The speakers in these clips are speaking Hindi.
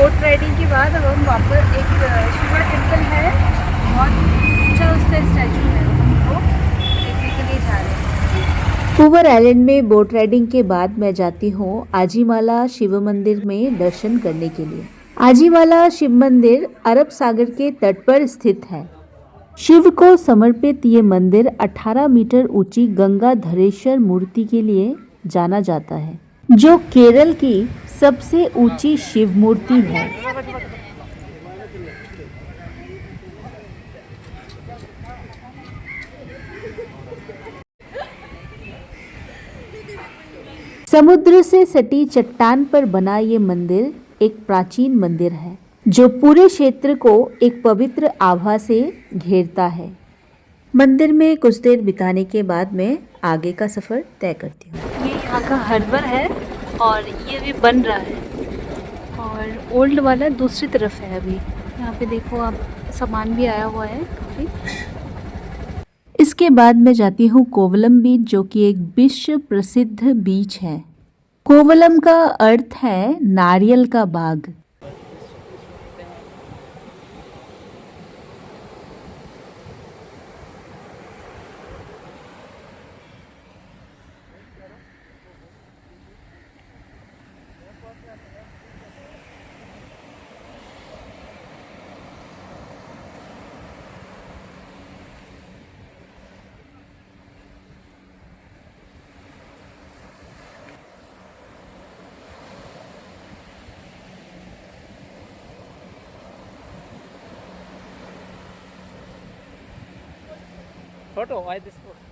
बोट राइडिंग के बाद अब हम वापस एक शिवा टेम्पल है, बहुत ऊंचा उसका स्टैचू है, हमको देखने के लिए जा रहे हैं। पूवर आइलैंड में बोट राइडिंग के बाद मैं जाती हूँ आजीमाला शिव मंदिर में दर्शन करने के लिए। आजीमाला शिव मंदिर अरब सागर के तट पर स्थित है। शिव को समर्पित ये मंदिर 18 मीटर ऊंची गंगाधरेश्वर मूर्ति के लिए जाना जाता है, जो केरल की सबसे ऊंची शिव मूर्ति है। समुद्र से सटी चट्टान पर बना ये मंदिर एक प्राचीन मंदिर है, जो पूरे क्षेत्र को एक पवित्र आभा से घेरता है। मंदिर में कुछ देर बिताने के बाद मैं आगे का सफर तय करती हूँ। ये यहाँ का हर्बर है और ये भी बन रहा है, और ओल्ड वाला दूसरी तरफ है। अभी यहाँ पे देखो आप, सामान भी आया हुआ है काफी। इसके बाद मैं जाती हूँ कोवलम बीच, जो कि एक विश्व प्रसिद्ध बीच है। कोवलम का अर्थ है नारियल का बाग। Photo, why this photo?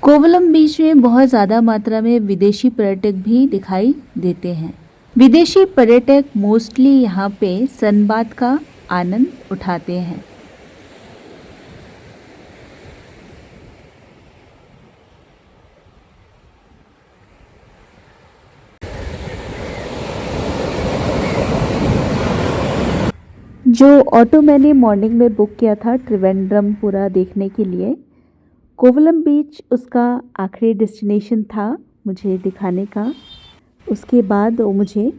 Kovalam बीच में बहुत ज़्यादा मात्रा में विदेशी पर्यटक भी दिखाई देते हैं। विदेशी पर्यटक मोस्टली यहाँ पे सनबाथ का आनंद उठाते हैं। जो ऑटो मैंने मॉर्निंग में बुक किया था त्रिवेंद्रम पूरा देखने के लिए, कोवलम बीच उसका आखिरी डेस्टिनेशन था मुझे दिखाने का। उसके बाद वो मुझे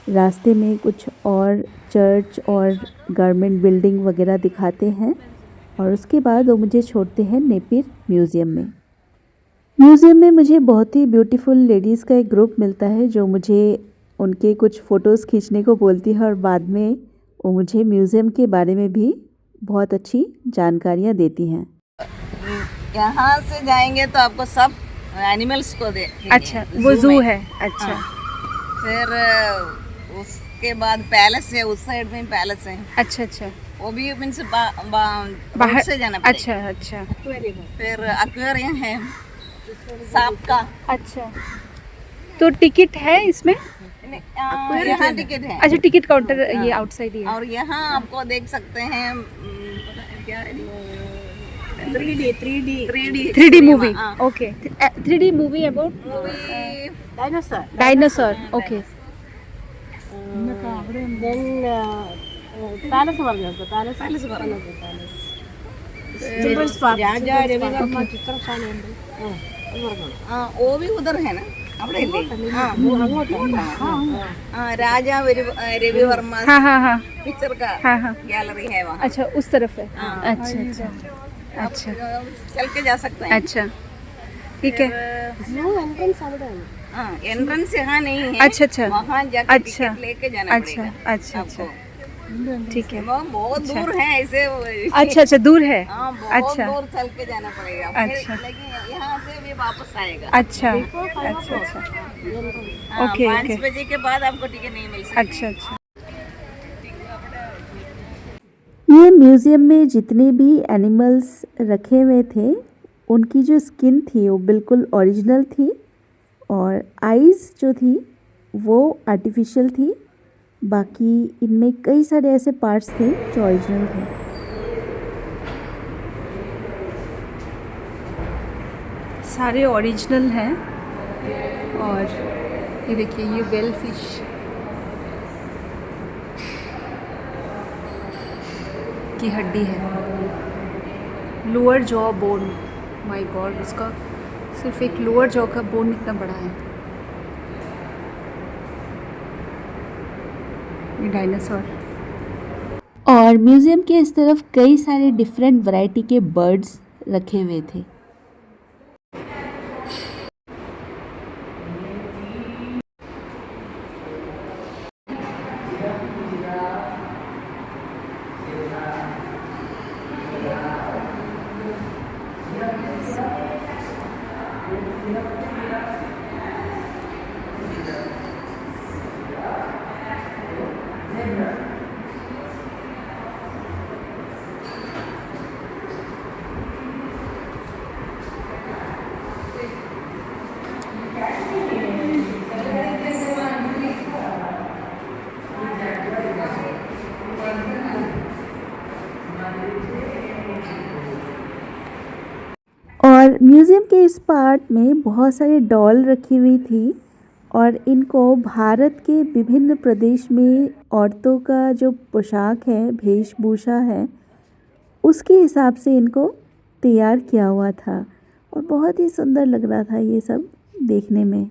रास्ते में कुछ और चर्च और गवर्नमेंट बिल्डिंग वगैरह दिखाते हैं, और उसके बाद वो मुझे छोड़ते हैं नेपिर म्यूज़ियम में। म्यूज़ियम में मुझे बहुत ही ब्यूटीफुल लेडीज़ का एक ग्रुप मिलता है, जो मुझे उनके कुछ फ़ोटोज़ खींचने को बोलती है, और बाद में वो मुझे म्यूज़ियम के बारे में भी बहुत अच्छी जानकारियाँ देती हैं। यहाँ से जाएंगे तो आपको सब एनिमल्स को अच्छा, वो जू है। अच्छा, फिर उसके बाद पैलेस है, उस साइड में पैलेस है। अच्छा अच्छा, वो भी मीन्स बाहर से जाना पड़ेगा। अच्छा अच्छा, फिर एक्वेरियम है सांप का। अच्छा, तो टिकट है इसमें? यहाँ टिकट है। अच्छा, टिकट काउंटर ये आउटसाइड ही है। और यहाँ आपको देख सकते हैं क्या है, 3D movie. Okay, 3D movie about dinosaur. Okay, Raja Ravivarma Chitrashala वो भी उधर है ना, राजा रविवर्मा पिक्चर का गैलरी है वहाँ। अच्छा, उस तरफ है। अच्छा अच्छा अच्छा, चल के जा सकते हैं। अच्छा, ठीक है। एंट्रेंस यहाँ नहीं है। अच्छा अच्छा, वहाँ जाके अच्छा, टिकट लेके जाना अच्छा पड़ेगा अच्छा अच्छा, ठीक है। वो बहुत दूर है ऐसे। अच्छा अच्छा, दूर है। हाँ, बहुत अच्छा दूर चल के जाना पड़ेगा। अच्छा। लेकिन यहाँ से भी वापस आएगा। अच्छा अच्छा अच्छा, ओके 5 ओके, बजे के बाद आपको टिकट नहीं मिल सकती। अच्छा अच्छा। ये म्यूज़ियम में जितने भी एनिमल्स रखे हुए थे, उनकी जो स्किन थी वो बिल्कुल ओरिजिनल थी, और आइज़ जो थी वो आर्टिफिशियल थी। बाकी इनमें कई सारे ऐसे पार्ट्स थे जो ओरिजिनल थे। सारे ओरिजिनल हैं। और ये देखिए, ये वेल फिश की हड्डी है, lower jaw bone. My God, उसका सिर्फ एक लोअर जॉ का बोन इतना बड़ा है। ये डायनासोर। और म्यूज़ियम के इस तरफ कई सारे डिफरेंट वैरायटी के बर्ड्स रखे हुए थे। और म्यूज़ियम के इस पार्ट में बहुत सारी डॉल रखी हुई थी और इनको भारत के विभिन्न प्रदेश में औरतों का जो पोशाक है, वेशभूषा है, उसके हिसाब से इनको तैयार किया हुआ था और बहुत ही सुंदर लग रहा था ये सब देखने में।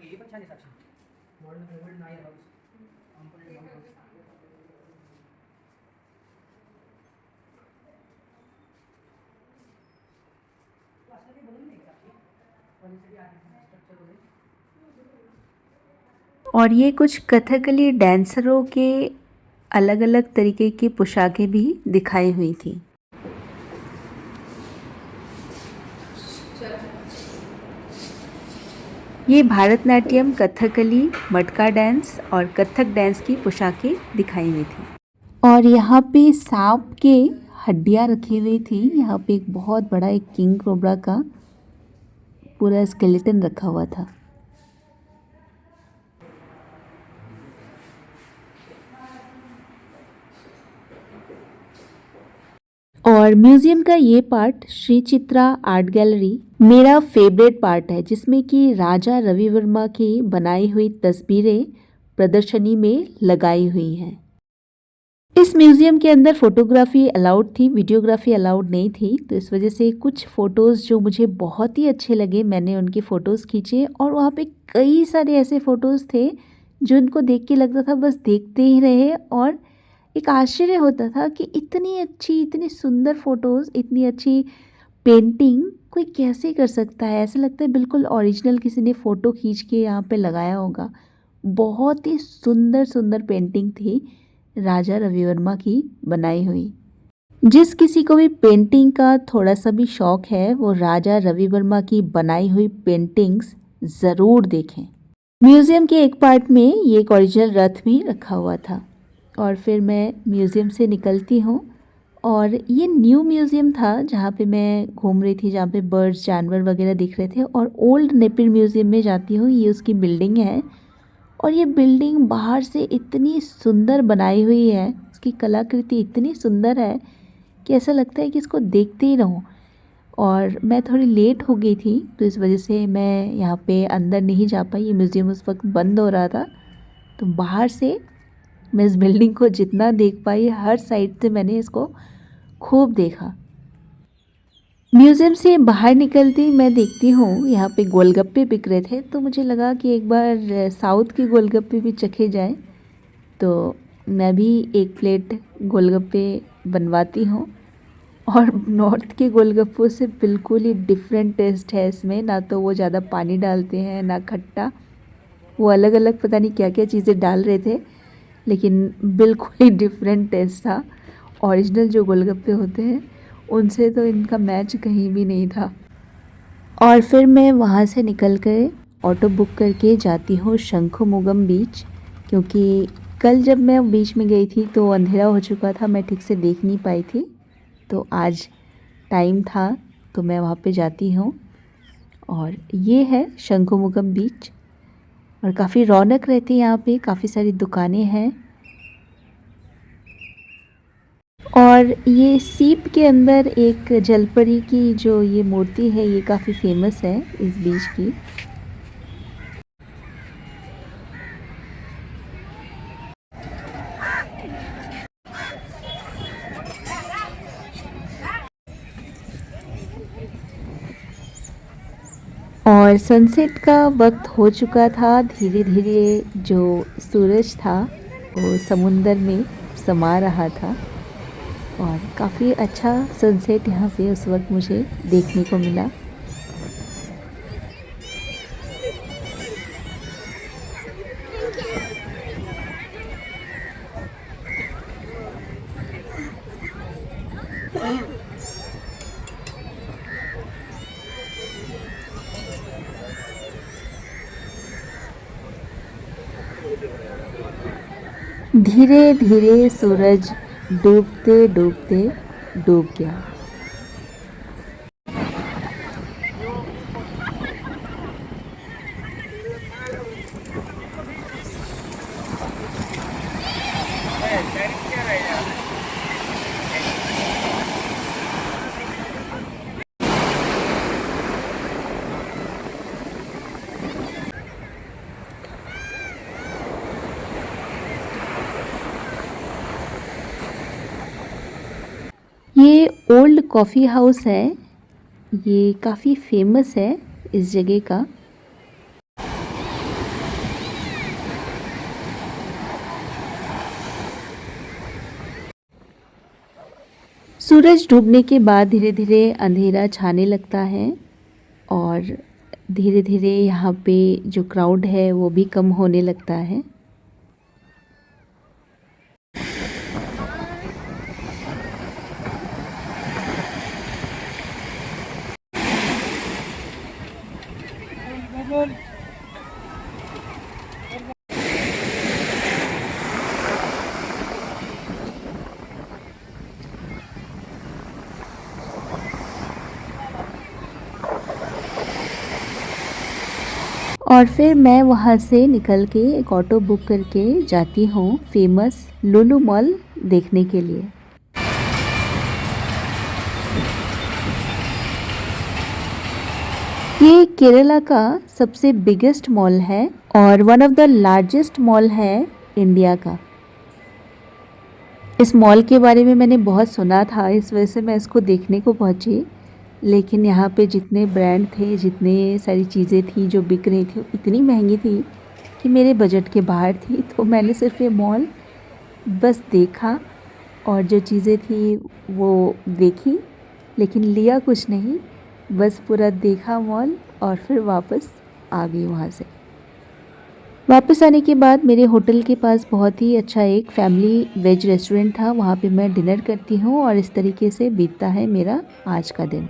हे पण छान आहे साक्षी मॉडर्न फेवरेट नाही हाऊस कंपोनेंट हाऊस असं काही बोलू नाही साक्षी पॉलिसी आर्टिफिशियल स्ट्रक्चर वगैरे। और ये कुछ कथकली डांसरों के अलग अलग तरीके की पोशाकें भी दिखाई हुई थी। ये भारतनाट्यम, कथकली, मटका डांस और कथक डांस की पोशाकें दिखाई हुई थी। और यहाँ पे सांप के हड्डियाँ रखी हुई थी। यहाँ पे एक बहुत बड़ा एक किंग कोबरा का पूरा स्केलेटन रखा हुआ था। और म्यूज़ियम का ये part Shri Chitra art gallery मेरा फेवरेट पार्ट है, जिसमें कि राजा रवि वर्मा की बनाई हुई तस्वीरें प्रदर्शनी में लगाई हुई हैं। इस म्यूज़ियम के अंदर फ़ोटोग्राफ़ी अलाउड थी, वीडियोग्राफ़ी अलाउड नहीं थी, तो इस वजह से कुछ फ़ोटोज़ जो मुझे बहुत ही अच्छे लगे मैंने उनके फ़ोटोज़ खींचे। और वहाँ पे कई सारे ऐसे फ़ोटोज़ थे जो इनको देख के लगता था बस देखते ही रहे। और एक आश्चर्य होता था कि इतनी अच्छी, इतनी सुंदर फ़ोटोज़, इतनी अच्छी पेंटिंग कोई कैसे कर सकता है। ऐसा लगता है बिल्कुल ओरिजिनल किसी ने फ़ोटो खींच के यहाँ पे लगाया होगा। बहुत ही सुंदर सुंदर पेंटिंग थी राजा रवि वर्मा की बनाई हुई। जिस किसी को भी पेंटिंग का थोड़ा सा भी शौक़ है वो राजा रवि वर्मा की बनाई हुई पेंटिंग्स ज़रूर देखें। म्यूज़ियम के एक पार्ट में ये एक ओरिजिनल रथ भी रखा हुआ था। और फिर मैं म्यूज़ियम से निकलती हूँ और ये न्यू म्यूज़ियम था जहाँ पे मैं घूम रही थी, जहाँ पे बर्ड्स, जानवर वगैरह दिख रहे थे। और ओल्ड नेपियर म्यूज़ियम में जाती हूँ, ये उसकी बिल्डिंग है। और ये बिल्डिंग बाहर से इतनी सुंदर बनाई हुई है, इसकी कलाकृति इतनी सुंदर है कि ऐसा लगता है कि इसको देखते ही रहूं। और मैं थोड़ी लेट हो गई थी तो इस वजह से मैं यहाँ पे अंदर नहीं जा पाई। ये म्यूज़ियम उस वक्त बंद हो रहा था, तो बाहर से मैं इस बिल्डिंग को जितना देख पाई, हर साइड से मैंने इसको खूब देखा। म्यूज़ियम से बाहर निकलती मैं देखती हूँ यहाँ पे गोलगप्पे बिक रहे थे, तो मुझे लगा कि एक बार साउथ के गोलगप्पे भी चखे जाए। तो मैं भी एक प्लेट गोलगप्पे बनवाती हूँ। और नॉर्थ के गोलगप्पों से बिल्कुल ही डिफरेंट टेस्ट है इसमें। ना तो वो ज़्यादा पानी डालते हैं, ना खट्टा। वो अलग अलग पता नहीं क्या क्या चीज़ें डाल रहे थे, लेकिन बिल्कुल ही डिफरेंट टेस्ट था। ओरिजिनल जो गोलगप्पे होते हैं उनसे तो इनका मैच कहीं भी नहीं था। और फिर मैं वहाँ से निकल कर ऑटो बुक करके जाती हूँ शंखुमुगम बीच, क्योंकि कल जब मैं बीच में गई थी तो अंधेरा हो चुका था, मैं ठीक से देख नहीं पाई थी। तो आज टाइम था तो मैं वहाँ पे जाती हूँ। और ये है शंखुमुगम बीच और काफ़ी रौनक रहती है यहाँ पे, काफ़ी सारी दुकानें हैं। और ये सीप के अंदर एक जलपरी की जो ये मूर्ति है ये काफ़ी फेमस है इस बीच की। और सनसेट का वक्त हो चुका था। धीरे धीरे जो सूरज था वो समुंदर में समा रहा था और काफ़ी अच्छा सनसेट यहाँ पे उस वक्त मुझे देखने को मिला। धीरे धीरे सूरज डूबते डूबते डूब गया। ये ओल्ड कॉफ़ी हाउस है, ये काफ़ी फेमस है इस जगह का। सूरज डूबने के बाद धीरे धीरे अंधेरा छाने लगता है और धीरे धीरे यहाँ पे जो क्राउड है वो भी कम होने लगता है। और फिर मैं वहाँ से निकल के एक ऑटो बुक करके जाती हूँ फेमस लुलु मॉल देखने के लिए। ये केरला का सबसे बिगेस्ट मॉल है और one of the largest mall है इंडिया का। इस मॉल के बारे में मैंने बहुत सुना था, इस वजह से मैं इसको देखने को पहुँची। लेकिन यहाँ पे जितने ब्रांड थे, जितने सारी चीज़ें थी जो बिक रही थी, इतनी महंगी थी कि मेरे बजट के बाहर थी। तो मैंने सिर्फ ये मॉल बस देखा और जो चीज़ें थी वो देखी, लेकिन लिया कुछ नहीं, बस पूरा देखा मॉल और फिर वापस आ गई वहाँ से। वापस आने के बाद मेरे होटल के पास बहुत ही अच्छा एक फैमिली वेज रेस्टोरेंट था, वहाँ पे मैं डिनर करती हूँ और इस तरीके से बीतता है मेरा आज का दिन।